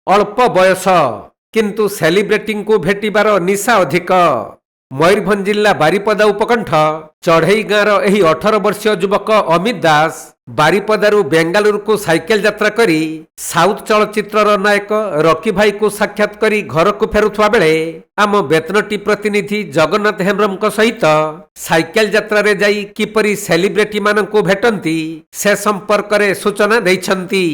अल्प बयस किंतु सेलिब्रिटी को भेटिबार निशा अधिक। मयूरभंज जिला बारिपदा उपकंठ चढ़ई गाँव एही 18 वर्षीय युवक अमित दास बारिपदारू बेंगालुरु को साइकेल यात्रा करी साउथ चलचित्रर नायक रकी भाई को साक्षात करी घर को फेरुवा बेले आम बेतनटी प्रतिनिधि जगन्नाथ हेम्ब्रम सहित साइकेल यात्रा रे जाई किपरि सेलिब्रिटी माननकु भेटंती से संपर्क रे सूचना दैछंती।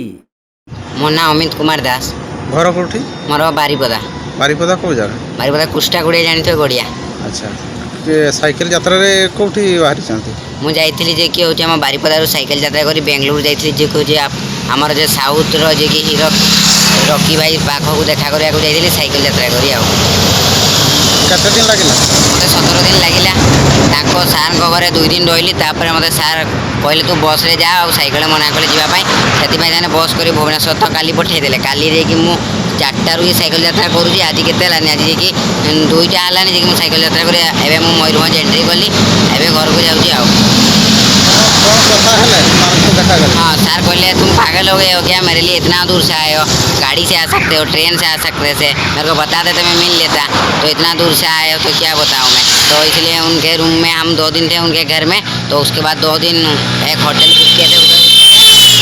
मो ना अमित कुमार दास। घर कोठी? मोर बारिपदा। बारिपदा को जगह? बारिपदा कुष्टा गुड़िया जानिथो गड़िया। अच्छा साइकेल यात्रा रे कोठी बाहरी चंती? मु जाइथिली जे कि होचे हम बारिपदा रो साइकेल यात्रा करी बेंगलुरु जाइथिली जे को जे हमर जे साउथ रो जे कि हीरो रॉकी भाई पाखो को देखा करिया को जाइथिली साइकेल यात्रा करी आ। केते दिन लागिला? मते 17 दिन लागिला। ताको सार को घरे 2 दिन रहिली तापर मते सार कहले तू बस रे जा आ साइकेल मना कले जीवा पई सेति पई जाने बस करी भुवनेश्वर तो काली पठे देले। काली रे कि मु 4टा रु साइकेल यात्रा करूची। आज केते लानी आज कि 2टा हलानी जे कि मु साइकेल यात्रा करी एबे मु मयूरभंज एंट्री करली एबे घर को जाउची आ। हाँ सर कहले तुम पागल हो गए हो क्या, मेरे लिए इतना दूर से आए हो, गाड़ी से आ सकते हो ट्रेन से आ सकते थे, मेरे को बता देते मैं मिल लेता, तो इतना दूर से आए हो तो क्या बताऊँ मैं। तो इसलिए उनके रूम में हम 2 दिन थे उनके घर में, तो उसके बाद 2 दिन एक होटल बुक किए थे उधर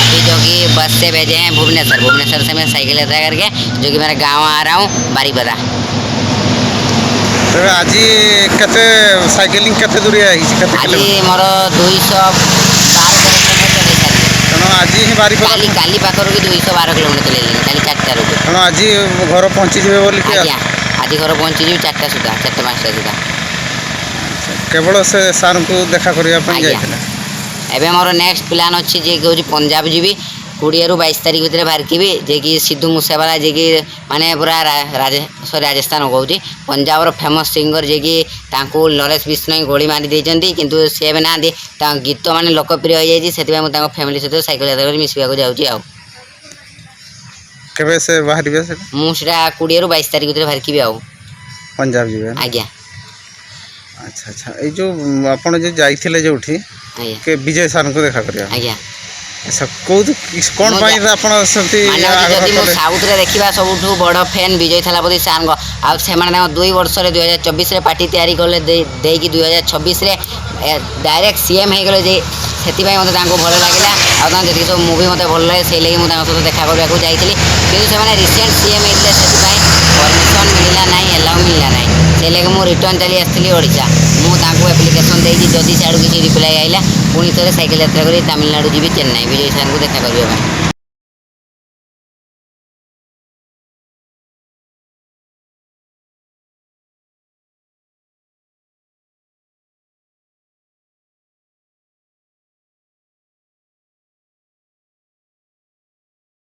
अभी जो कि बस से भेजे हैं भुवनेश्वर। भुवनेश्वर से मैं साइकिल यात्रा करके जो कि मेरा गाँव आ रहा हूँ बारिपदा। आज केते साइकिलिंग केते दूर है? आज मोर 212 तेणु आज ही बारिपदा काली काली पाखर की 212 किलोमीटर चलेली काली 4टा रू। तेणु आज घर पहुँची जीवे बोली कि? आज्ञा आज घर पहुँची जीव 4टा सुधा 4-5टा सुधा। केवल से सार को देखा करिया पई जाइथिला? एबे मोर नेक्स्ट प्लान अछि जे कि पंजाब जीवी 20 ରୁ 22 तारीख भितर बाहरकिबी जे कि सिद्धू मूसेवाला जे कि माने पूरा राजस्थान कहूँ पंजाब रो फेमस सिंगर जे कि तांको लरेश विष्णु गोली मारी देइचंती किंतु से एबे ना दे ता गीत माने लोकप्रिय हो जाई सेति मु तांको फैमिली सहित साइकिल यात्रा कर मिसबिया को जाउची आ। केबे से बाहरिबे से? मु सेटा 20 ରୁ 22 तारीख भितर बाहरकिबी आ पंजाब जीवे? आज्ञा। अच्छा अच्छा ए जो आपण जे जाइथिले जोठी के विजय सर को देखा करिया? आज्ञा। अच्छा कौन पाई आपण सती जदि मो साउथ रे देखिबा सबुठु बड़ फैन विजय थलापति सर को आ से माने 2 वर्ष रे 2024 रे पार्टी तैयारी करले देई कि 2026 रे डायरेक्ट सीएम हे गेले जे सेति भाई मते तांको भलो लागिला आ ता जति सब मूवी मते भलो लागे से लागि मु तांको सहित देखा करबा को जाइथिली किंतु से माने रिसेंट सीएम हेले सेति भाई परमिशन मिलला नाही एलाउ मिलला नाही से लागि मु रिटर्न चली आस्थिली ओडिसा। मु तांको एप्लीकेशन देई कि जदि साडू किछि रिप्लाई आइला पुनी थरे साइकिल यात्रा करी तमिलनाडु जीवी चेन्नई विजय सर को देखा करबा।